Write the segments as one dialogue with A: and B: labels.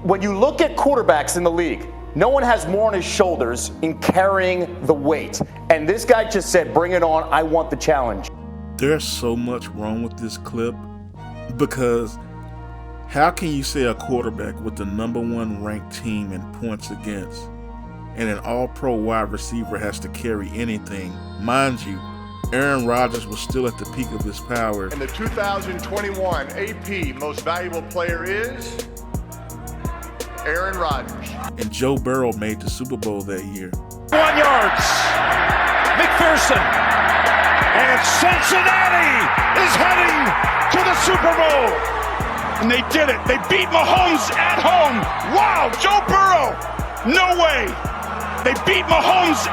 A: When you look at quarterbacks in the league, no one has more on his shoulders in carrying the weight. And this guy just said, bring it on, I want the challenge.
B: There's so much wrong with this clip because how can you say a quarterback with the #1 ranked team in points against and an all-pro wide receiver has to carry anything? Mind you, Aaron Rodgers was still at the peak of his powers.
C: And the 2021 AP Most Valuable Player is Aaron Rodgers.
B: And Joe Burrow made the Super Bowl that year.
D: 1 yards. McPherson. And Cincinnati is heading to the Super Bowl. And they did it. They beat Mahomes at home. Wow, Joe Burrow. No way. They beat Mahomes.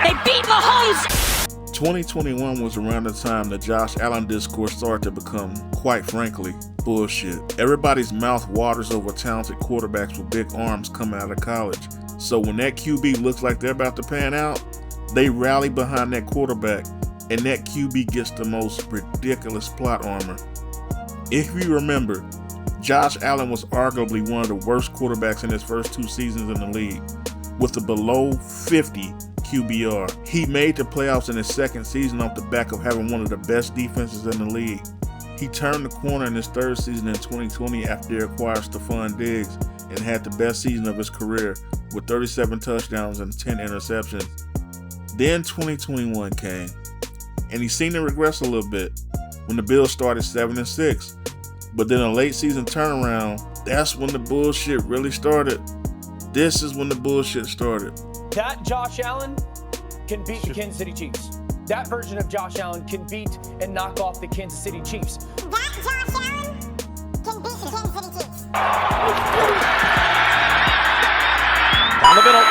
B: 2021 was around the time the Josh Allen discourse started to become, quite frankly, bullshit. Everybody's mouth waters over talented quarterbacks with big arms coming out of college. So when that QB looks like they're about to pan out, they rally behind that quarterback, and that QB gets the most ridiculous plot armor. If you remember, Josh Allen was arguably one of the worst quarterbacks in his first 2 seasons in the league, with a below 50 QBR. He made the playoffs in his second season off the back of having one of the best defenses in the league. He turned the corner in his third season in 2020 after he acquired Stefon Diggs and had the best season of his career with 37 touchdowns and 10 interceptions. Then 2021 came, and he seemed to regress a little bit when the Bills started 7-6. But then a late season turnaround, that's when the bullshit really started. This is when the bullshit started.
E: That Josh Allen can beat the Kansas City Chiefs. That version of Josh Allen can beat and knock off the Kansas City Chiefs.
F: That Josh Allen can beat the Kansas City Chiefs.
D: Down the middle.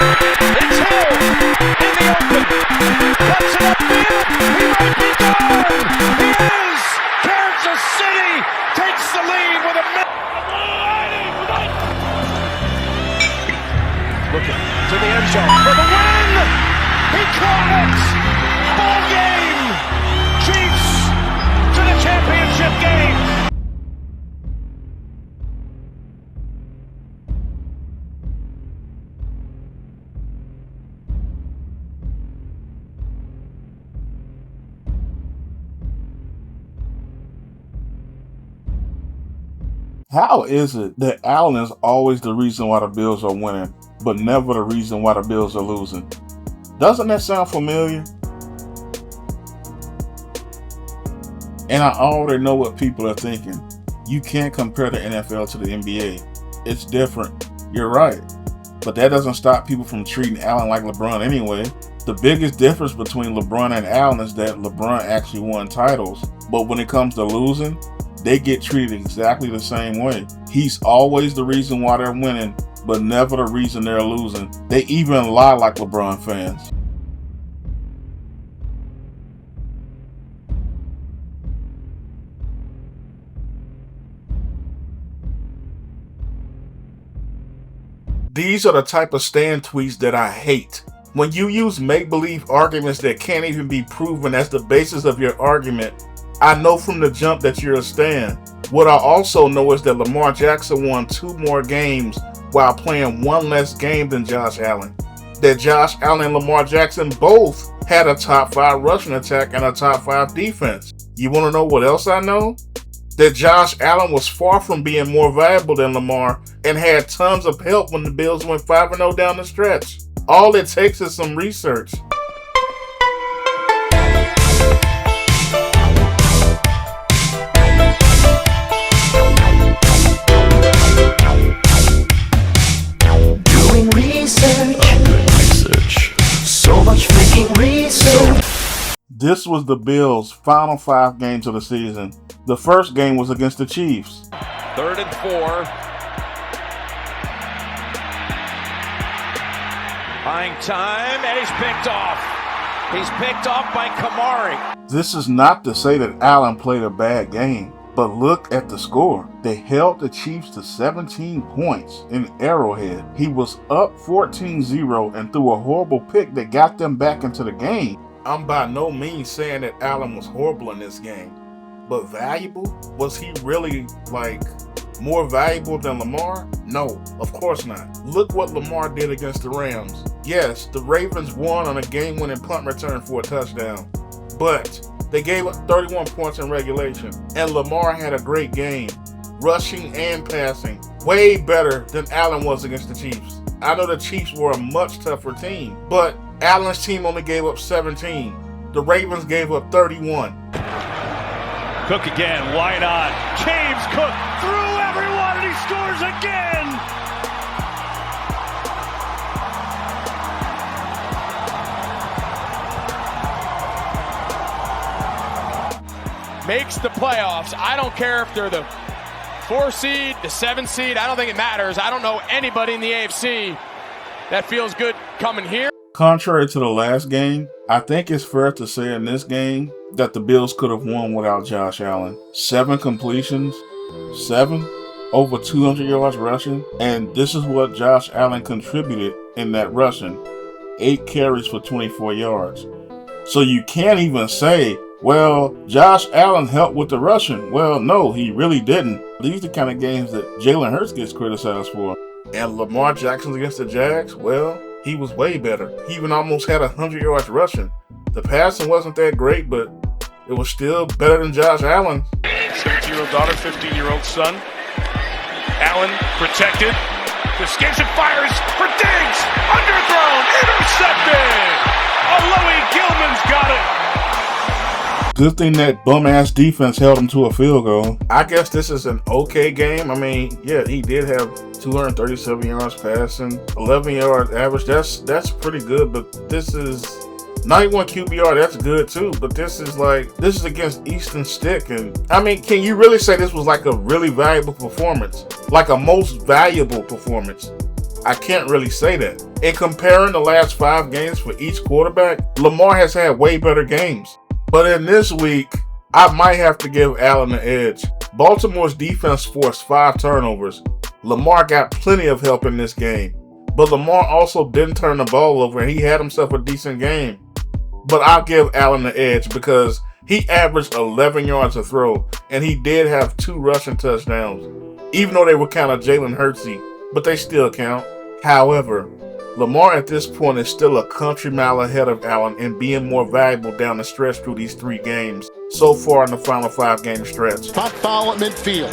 D: It's Hill in the open. Cuts it upfield. He might be gone. He is. Kansas City takes the lead with a minute. Looking to the end zone for the win. He caught it. Ball game. Chiefs to the championship game.
B: How is it that Allen is always the reason why the Bills are winning, but never the reason why the Bills are losing? Doesn't that sound familiar? And I already know what people are thinking. You can't compare the NFL to the NBA. It's different. You're right. But that doesn't stop people from treating Allen like LeBron anyway. The biggest difference between LeBron and Allen is that LeBron actually won titles. But when it comes to losing, they get treated exactly the same way. He's always the reason why they're winning, but never the reason they're losing. They even lie like LeBron fans. These are the type of stand tweets that I hate. When you use make-believe arguments that can't even be proven as the basis of your argument, I know from the jump that you're a stan. What I also know is that Lamar Jackson won 2 more games while playing 1 less game than Josh Allen. That Josh Allen and Lamar Jackson both had a top 5 rushing attack and a top 5 defense. You want to know what else I know? That Josh Allen was far from being more valuable than Lamar and had tons of help when the Bills went 5-0 down the stretch. All it takes is some research. This was the Bills' final 5 games of the season. The first game was against the Chiefs.
D: 3rd and 4. Buying time, and he's picked off. He's picked off by Kamari.
B: This is not to say that Allen played a bad game, but look at the score. They held the Chiefs to 17 points in Arrowhead. He was up 14-0 and threw a horrible pick that got them back into the game. I'm by no means saying that Allen was horrible in this game. but valuable? Was he really, like, more valuable than Lamar? No, of course not. Look what Lamar did against the Rams. Yes, the Ravens won on a game-winning punt return for a touchdown, but they gave up 31 points in regulation, and Lamar had a great game, rushing and passing, way better than Allen was against the Chiefs. I know the Chiefs were a much tougher team, but Allen's team only gave up 17. The Ravens gave up 31.
D: Cook again, why not? James Cook through everyone and he scores again!
G: Makes the playoffs. I don't care if they're the 4 seed, the 7 seed. I don't think it matters. I don't know anybody in the AFC that feels good coming here.
B: Contrary to the last game, I think it's fair to say in this game that the Bills could have won without Josh Allen. 7 completions, 7, over 200 yards rushing, and this is what Josh Allen contributed in that rushing. 8 carries for 24 yards. So you can't even say, well, Josh Allen helped with the rushing. Well, no, he really didn't. These are the kind of games that Jalen Hurts gets criticized for. And Lamar Jackson against the Jags, well, he was way better. He even almost had 100 yards rushing. The passing wasn't that great, but it was still better than Josh Allen.
D: 17-year-old daughter, 15-year-old son. Allen protected. Escapes and fires for Diggs. Underthrown. Intercepted. Alohi Gilman's got it.
B: Good thing that bum-ass defense held him to a field goal. I guess this is an okay game. I mean, yeah, he did have 237 yards passing, 11 yards average. That's pretty good, but this is 91 QBR. That's good too, but this is against Easton Stick. And I mean, can you really say this was like a really valuable performance? Like a most valuable performance? I can't really say that. In comparing the last 5 games for each quarterback, Lamar has had way better games. But in this week, I might have to give Allen the edge. Baltimore's defense forced 5 turnovers. Lamar got plenty of help in this game. But Lamar also didn't turn the ball over, and he had himself a decent game. But I'll give Allen the edge because he averaged 11 yards a throw, and he did have 2 rushing touchdowns, even though they were kind of Jalen Hurtsy, but they still count. However, Lamar at this point is still a country mile ahead of Allen and being more valuable down the stretch through these 3 games so far in the final 5-game stretch.
H: Top foul at midfield.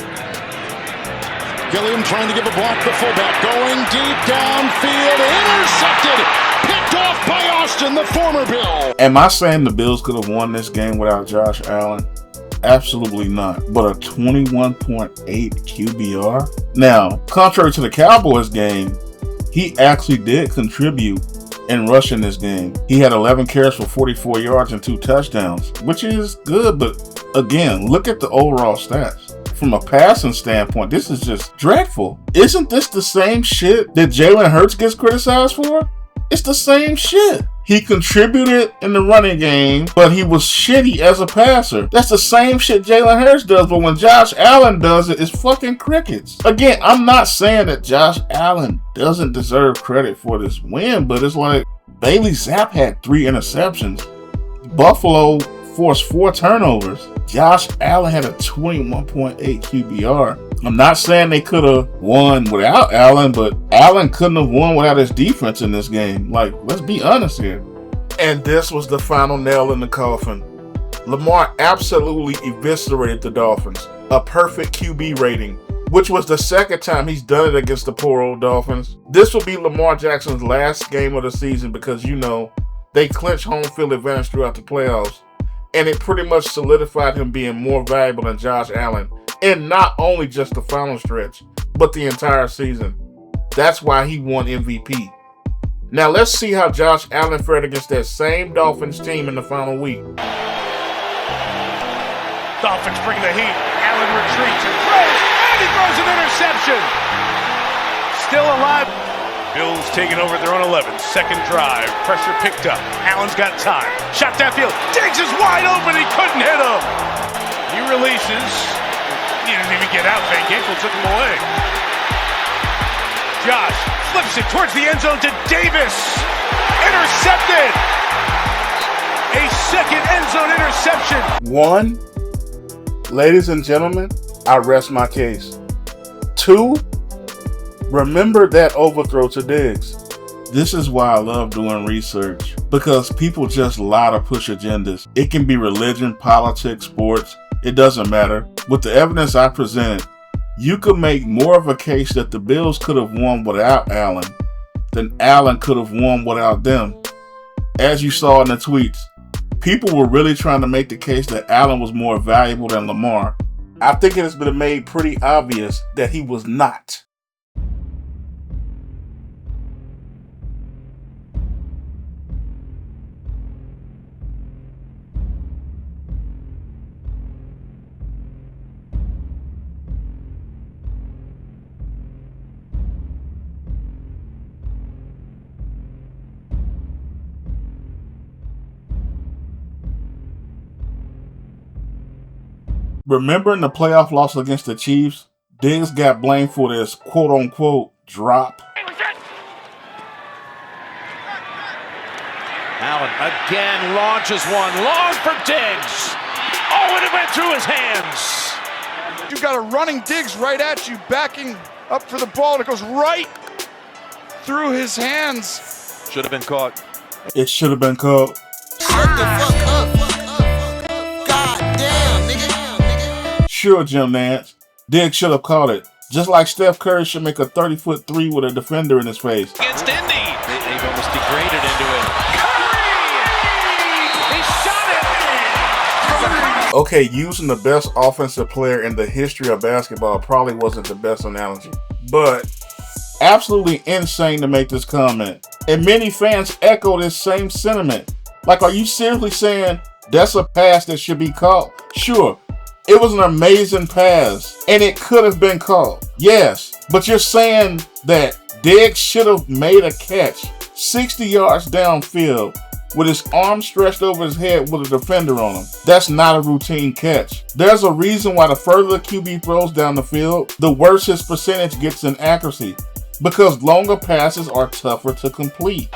H: Gilliam trying to give a block to fullback. Going deep downfield. Intercepted. Picked off by Austin, the former Bill.
B: Am I saying the Bills could have won this game without Josh Allen? Absolutely not. But a 21.8 QBR? Now, contrary to the Cowboys game, he actually did contribute in rushing this game. He had 11 carries for 44 yards and 2 touchdowns, which is good, but again, look at the overall stats. From a passing standpoint, this is just dreadful. Isn't this the same shit that Jalen Hurts gets criticized for? It's the same shit. He contributed in the running game, but he was shitty as a passer. That's the same shit Jalen Hurts does, but when Josh Allen does it, it's fucking crickets. Again, I'm not saying that Josh Allen doesn't deserve credit for this win, but it's like Bailey Zapp had 3 interceptions. Buffalo forced 4 turnovers. Josh Allen had a 21.8 QBR. I'm not saying they could have won without Allen, but Allen couldn't have won without his defense in this game. Like, let's be honest here. And this was the final nail in the coffin. Lamar absolutely eviscerated the Dolphins. A perfect QB rating, which was the second time he's done it against the poor old Dolphins. This will be Lamar Jackson's last game of the season because, you know, they clinched home field advantage throughout the playoffs. And it pretty much solidified him being more valuable than Josh Allen. And not only just the final stretch, but the entire season. That's why he won MVP. Now let's see how Josh Allen fared against that same Dolphins team in the final week.
D: Dolphins bring the heat. Allen retreats and he throws an interception. Still alive. Bills taking over their own 11. Second drive. Pressure picked up. Allen's got time. Shot downfield. Diggs is wide open. He couldn't hit him. He releases. He didn't even get out. Van Ginkel took him away. Josh flips it towards the end zone to Davis. Intercepted. A second end zone interception.
B: 1, Ladies and gentlemen, I rest my case. 2, remember that overthrow to Diggs. This is why I love doing research, because people just lie to push agendas. It can be religion, politics, sports, it doesn't matter. With the evidence I presented, you could make more of a case that the Bills could have won without Allen than Allen could have won without them. As you saw in the tweets, people were really trying to make the case that Allen was more valuable than Lamar. I think it has been made pretty obvious that he was not. Remember in the playoff loss against the Chiefs, Diggs got blamed for this quote-unquote drop.
D: Allen again launches one. Long for Diggs. Oh, and it went through his hands.
I: You've got a running Diggs right at you, backing up for the ball, and it goes right through his hands.
D: Should have been caught.
B: It should have been called.
J: Shut the fuck up. God damn, nigga.
B: Sure, Jim Nance. Diggs should have caught it. Just like Steph Curry should make a 30-foot three with a defender in his face.
D: Against Indy. They've almost degraded into it. Curry! He shot it!
B: Okay, using the best offensive player in the history of basketball probably wasn't the best analogy, but absolutely insane to make this comment. And many fans echo this same sentiment. Like, are you seriously saying that's a pass that should be caught? Sure. It was an amazing pass, and it could have been caught. Yes, but you're saying that Diggs should have made a catch 60 yards downfield with his arm stretched over his head with a defender on him. That's not a routine catch. There's a reason why the further the QB throws down the field, the worse his percentage gets in accuracy, because longer passes are tougher to complete.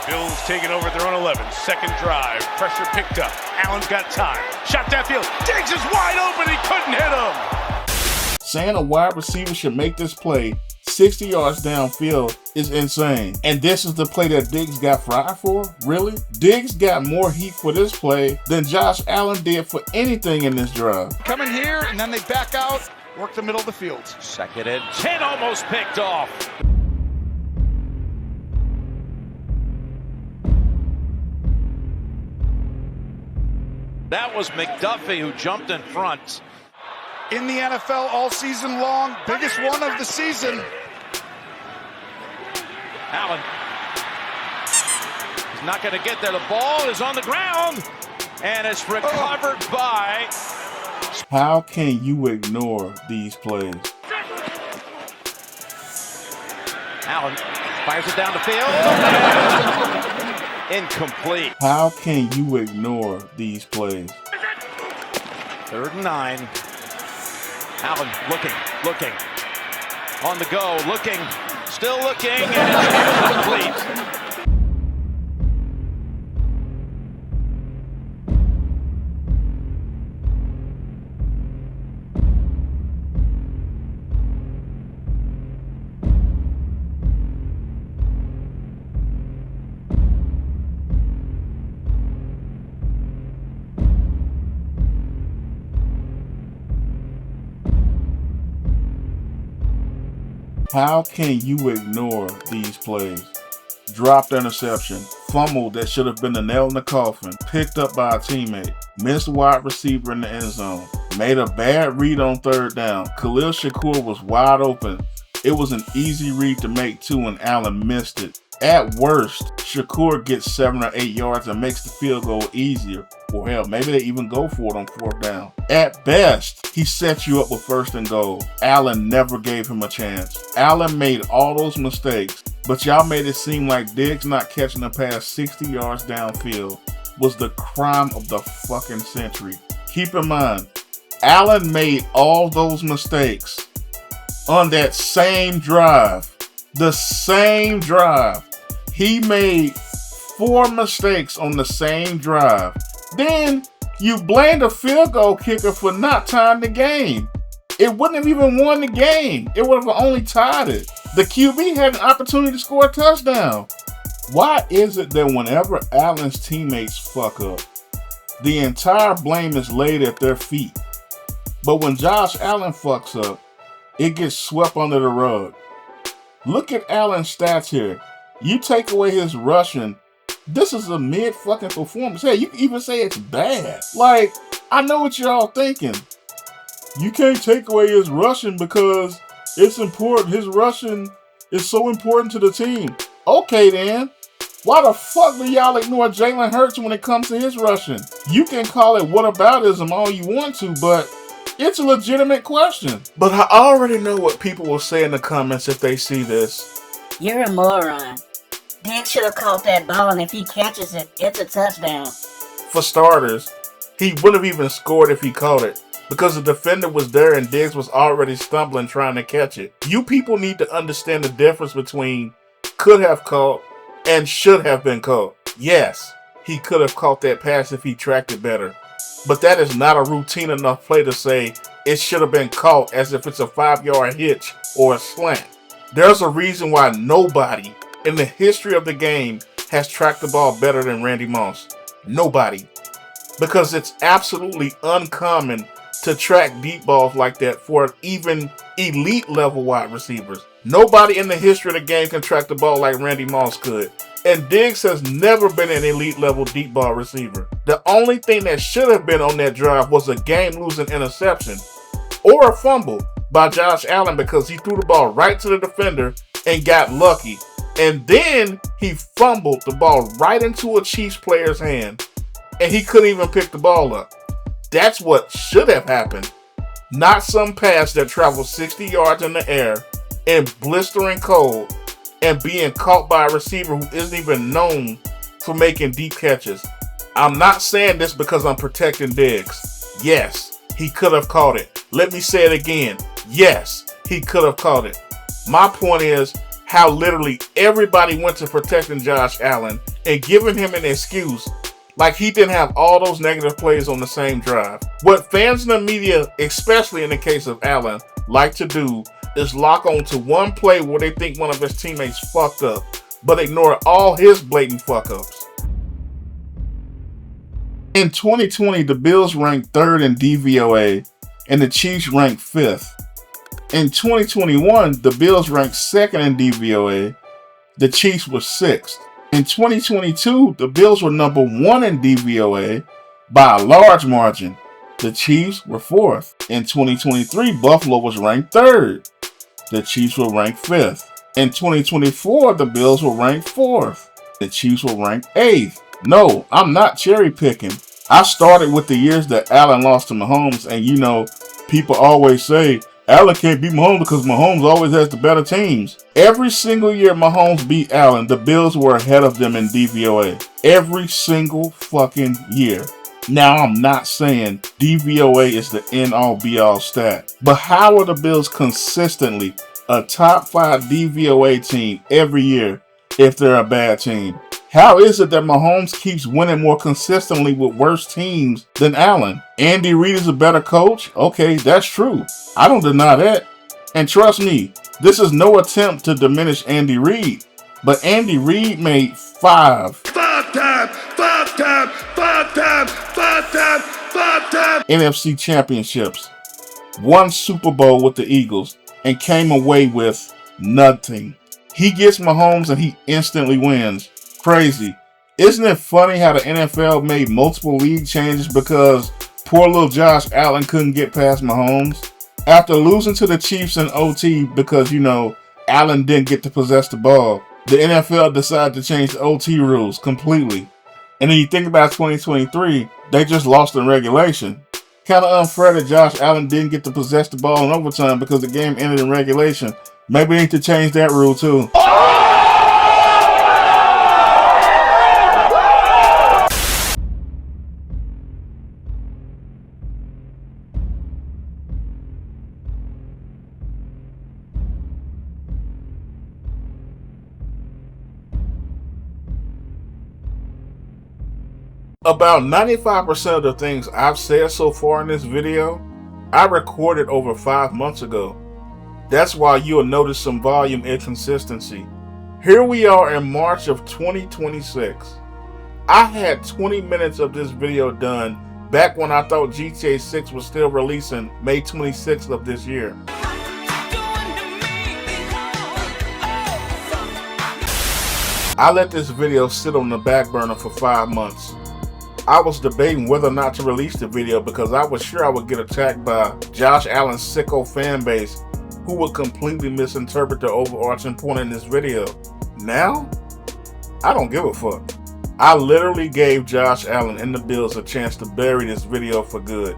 D: Bills taking over their own 11. Second drive. Pressure picked up. Allen's got time. Shot downfield. Diggs is wide open. He couldn't hit him.
B: Saying a wide receiver should make this play 60 yards downfield is insane. And this is the play that Diggs got fried for? Really? Diggs got more heat for this play than Josh Allen did for anything in this drive.
I: Come in here, and then they back out, work the middle of the field.
D: Second and 10, almost picked off. That was McDuffie who jumped in front.
I: In the NFL all season long, biggest one of the season.
D: Allen. He's not going to get there. The ball is on the ground, and it's recovered by...
B: How can you ignore these plays?
D: Allen fires it down the field. Incomplete.
B: How can you ignore these plays?
D: 3rd and 9. Allen looking. On the go, looking. Still looking, and it's incomplete.
B: How can you ignore these plays? Dropped interception, fumble that should have been the nail in the coffin, picked up by a teammate, missed wide receiver in the end zone, made a bad read on 3rd down. Khalil Shakur was wide open. It was an easy read to make too, and Allen missed it. At worst, Shakur gets 7 or 8 yards and makes the field goal easier. Or hell, maybe they even go for it on 4th down. At best, he sets you up with 1st and goal. Allen never gave him a chance. Allen made all those mistakes, but y'all made it seem like Diggs not catching the pass 60 yards downfield was the crime of the fucking century. Keep in mind, Allen made all those mistakes on that same drive. The same drive. He made 4 mistakes on the same drive. Then You blamed the field goal kicker for not tying the game. It wouldn't have even won the game. It would have only tied it. The QB had an opportunity to score a touchdown. Why is it that whenever Allen's teammates fuck up, the entire blame is laid at their feet? But when Josh Allen fucks up, it gets swept under the rug. Look at Allen's stats here. You take away his rushing, this is a mid-fucking performance. Hey, you can even say it's bad. Like, I know what you're all thinking. You can't take away his rushing because it's important. His rushing is so important to the team. Okay, then. Why the fuck do y'all ignore Jalen Hurts when it comes to his rushing? You can call it whataboutism all you want to, but it's a legitimate question. But I already know what people will say in the comments if they see this.
K: You're a moron. Diggs should have caught that ball, and if he catches it, it's a touchdown.
B: For starters, he would have even scored if he caught it, because the defender was there and Diggs was already stumbling trying to catch it. You people need to understand the difference between could have caught and should have been caught. Yes, he could have caught that pass if he tracked it better, but that is not a routine enough play to say it should have been caught as if it's a 5-yard hitch or a slant. There's a reason why nobody in the history of the game has tracked the ball better than Randy Moss. Nobody. Because it's absolutely uncommon to track deep balls like that for even elite level wide receivers. Nobody in the history of the game can track the ball like Randy Moss could. And Diggs has never been an elite level deep ball receiver. The only thing that should have been on that drive was a game-losing interception or a fumble by Josh Allen because he threw the ball right to the defender and got lucky. And then he fumbled the ball right into a Chiefs player's hand, and he couldn't even pick the ball up. That's what should have happened. Not some pass that travels 60 yards in the air in blistering cold and being caught by a receiver who isn't even known for making deep catches. I'm not saying this because I'm protecting Diggs. Yes, he could have caught it. Let me say it again. Yes, he could have caught it. My point is how literally everybody went to protecting Josh Allen and giving him an excuse like he didn't have all those negative plays on the same drive. What fans in the media, especially in the case of Allen, like to do is lock on to one play where they think one of his teammates fucked up, but ignore all his blatant fuck-ups. In 2020, the Bills ranked 3rd in DVOA and the Chiefs ranked 5th. In 2021, the Bills ranked 2nd in DVOA. The Chiefs were 6th. In 2022, the Bills were number 1 in DVOA by a large margin. The Chiefs were 4th. In 2023, Buffalo was ranked 3rd. The Chiefs were ranked 5th. In 2024, the Bills were ranked 4th. The Chiefs were ranked 8th. No, I'm not cherry picking. I started with the years that Allen lost to Mahomes, and you know, people always say, Allen can't beat Mahomes because Mahomes always has the better teams. Every single year Mahomes beat Allen, the Bills were ahead of them in DVOA. Every single fucking year. Now, I'm not saying DVOA is the end-all be-all stat, but how are the Bills consistently a top 5 DVOA team every year if they're a bad team? How is it that Mahomes keeps winning more consistently with worse teams than Allen? Andy Reid is a better coach? Okay, that's true. I don't deny that. And trust me, this is no attempt to diminish Andy Reid, but Andy Reid made 5 NFC championships, 1 Super Bowl with the Eagles, and came away with nothing. He gets Mahomes and he instantly wins. Crazy. Isn't it funny how the NFL made multiple league changes because poor little Josh Allen couldn't get past Mahomes? After losing to the Chiefs in OT because, you know, Allen didn't get to possess the ball, the NFL decided to change the OT rules completely. And then you think about 2023, they just lost in regulation. Kind of unfair that Josh Allen didn't get to possess the ball in overtime because the game ended in regulation. Maybe they need to change that rule too. About 95% of the things I've said so far in this video, I recorded over 5 months ago. That's why you'll notice some volume inconsistency. Here we are in March of 2026. I had 20 minutes of this video done back when I thought GTA 6 was still releasing May 26th of this year. I let this video sit on the back burner for 5 months. I was debating whether or not to release the video because I was sure I would get attacked by Josh Allen's sicko fan base who would completely misinterpret the overarching point in this video. Now, I don't give a fuck. I literally gave Josh Allen and the Bills a chance to bury this video for good.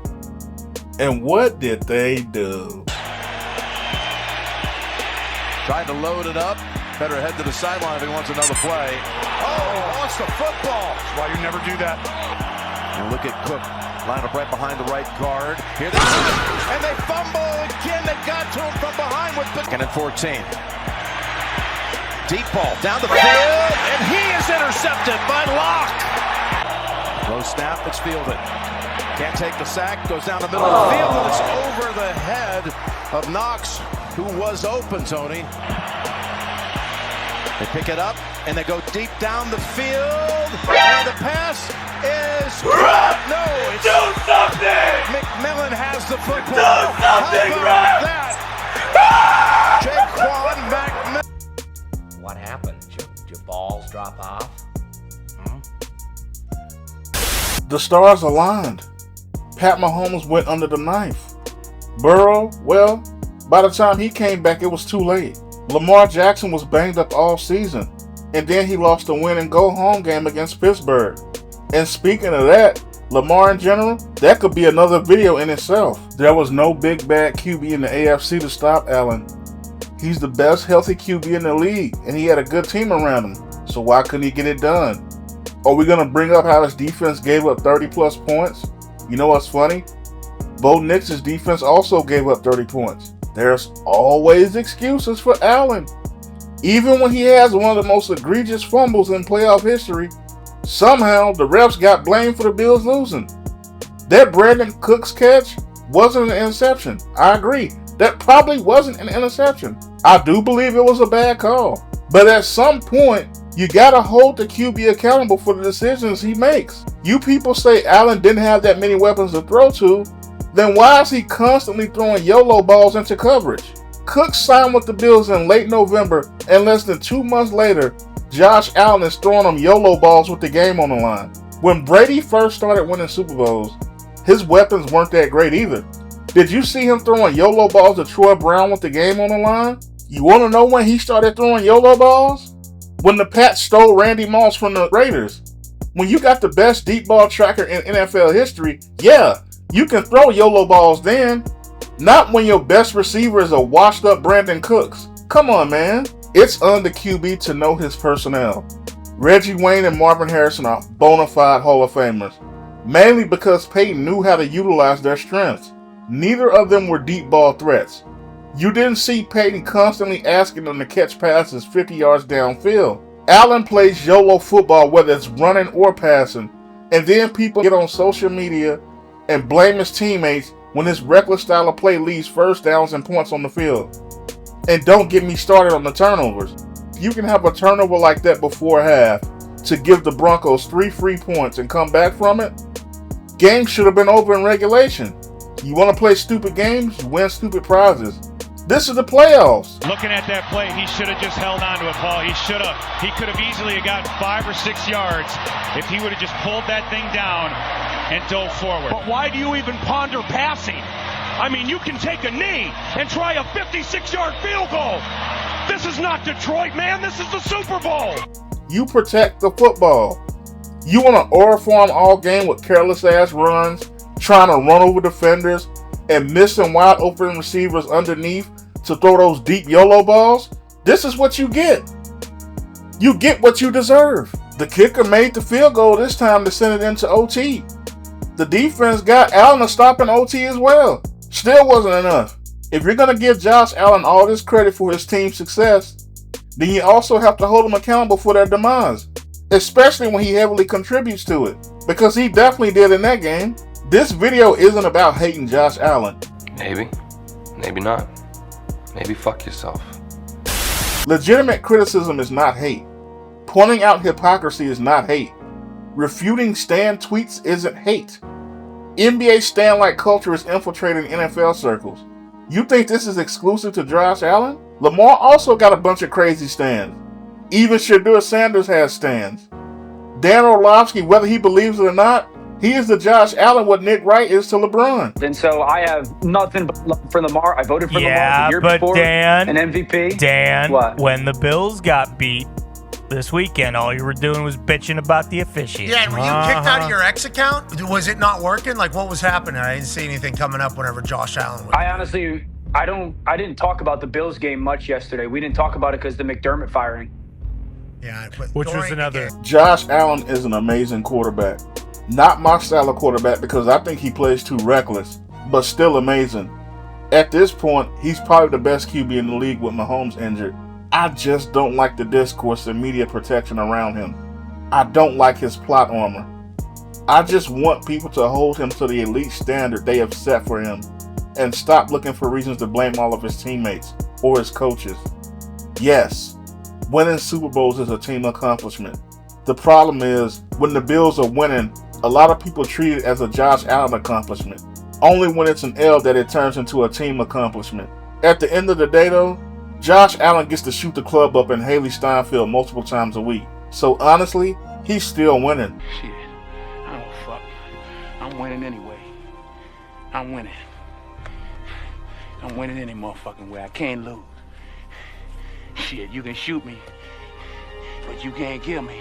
B: And what did they do?
L: Trying to load it up. Better head to the sideline if he wants another play. Oh, lost the football.
D: That's why you never do that.
L: And look at Cook. Line up right behind the right guard. Here they go. And they fumble again. They got to him from behind with the... And 14. Deep ball down the field, and he is intercepted by Locke. Low snap, it's fielded. Can't take the sack, goes down the middle of the field, and it's over the head of Knox, who was open, Tony. They pick it up, and they go deep down the field, and the pass is... No, it's... Do something! McMillan has the football. Do something, How about that? Jaquan McMillan.
M: What happened? Did your balls drop off?
B: The stars aligned. Pat Mahomes went under the knife. Burrow, well, by the time he came back, it was too late. Lamar Jackson was banged up all season, and then he lost the win and go home game against Pittsburgh. And speaking of that, Lamar in general, that could be another video in itself. There was no big bad QB in the AFC to stop Allen. He's the best healthy QB in the league, and he had a good team around him. So why couldn't he get it done? Are we going to bring up how his defense gave up 30 plus points? You know what's funny? Bo Nix's defense also gave up 30 points. There's always excuses for Allen. Even when he has one of the most egregious fumbles in playoff history, somehow the refs got blamed for the Bills losing. That Brandon Cooks catch wasn't an interception. I agree. That probably wasn't an interception. I do believe it was a bad call. But at some point, you gotta hold the QB accountable for the decisions he makes. You people say Allen didn't have that many weapons to throw to, then why is he constantly throwing YOLO balls into coverage? Cook signed with the Bills in late November, and less than 2 months later, Josh Allen is throwing them YOLO balls with the game on the line. When Brady first started winning Super Bowls, his weapons weren't that great either. Did you see him throwing YOLO balls to Troy Brown with the game on the line? You want to know when he started throwing YOLO balls? When the Pats stole Randy Moss from the Raiders. When you got the best deep ball tracker in NFL history, yeah, you can throw YOLO balls then. Not when your best receiver is a washed up Brandon Cooks. Come on, man. It's on the QB to know his personnel. Reggie Wayne and Marvin Harrison are bona fide Hall of Famers, mainly because Peyton knew how to utilize their strengths. Neither of them were deep ball threats. You didn't see Peyton constantly asking them to catch passes 50 yards downfield. Allen plays YOLO football whether it's running or passing, and then people get on social media and blame his teammates when his reckless style of play leaves first downs and points on the field. And don't get me started on the turnovers. You can have a turnover like that before half to give the Broncos 3 free points and come back from it. Game should have been over in regulation. You want to play stupid games, win stupid prizes. This is the playoffs.
D: Looking at that play, he should have just held on to it, Paul. He should have. He could have easily gotten 5 or 6 yards if he would have just pulled that thing down and dove forward.
N: But why do you even ponder passing? I mean, you can take a knee and try a 56-yard field goal. This is not Detroit, man. This is the Super Bowl.
B: You protect the football. You want to overform all game with careless-ass runs, trying to run over defenders, and missing wide open receivers underneath to throw those deep YOLO balls? This is what you get. You get what you deserve. The kicker made the field goal this time to send it into OT. The defense got Allen to stop in OT as well. Still wasn't enough. If you're going to give Josh Allen all this credit for his team's success, then you also have to hold him accountable for their demise. especially when he heavily contributes to it, because he definitely did in that game. This video isn't about hating Josh Allen.
O: Maybe. Maybe not. Maybe fuck yourself.
B: Legitimate criticism is not hate. Pointing out hypocrisy is not hate. Refuting Stan tweets isn't hate. NBA Stan-like culture is infiltrating NFL circles. You think this is exclusive to Josh Allen? Lamar also got a bunch of crazy stans. Even Shadur Sanders has stans. Dan Orlovsky, whether he believes it or not, he is to Josh Allen what Nick Wright is to LeBron.
P: And so I have nothing but love for Lamar. I voted for Lamar the year before.
Q: Dan,
P: an MVP.
Q: Dan,
P: what?
Q: When the Bills got beat this weekend, all you were doing was bitching about the officiating.
R: Yeah, and were you kicked out of your X account? Was it not working? Like, what was happening? I didn't see anything coming up whenever Josh Allen was.
P: I honestly, I didn't talk about the Bills game much yesterday. We didn't talk about it because the McDermott firing.
R: Yeah,
Q: which was another.
B: Josh Allen is an amazing quarterback. Not my style of quarterback because I think he plays too reckless, but still amazing. At this point, he's probably the best QB in the league with Mahomes injured. I just don't like the discourse and media protection around him. I don't like his plot armor. I just want people to hold him to the elite standard they have set for him and stop looking for reasons to blame all of his teammates or his coaches. Yes, winning Super Bowls is a team accomplishment. The problem is, when the Bills are winning, a lot of people treat it as a Josh Allen accomplishment. Only when it's an L that it turns into a team accomplishment. At the end of the day though, Josh Allen gets to shoot the club up in Haley Steinfeld multiple times a week. So honestly, he's still winning.
S: Shit, I don't fuck. I'm winning anyway. I'm winning. I'm winning any motherfucking way. I can't lose. Shit, you can shoot me, but you can't kill me.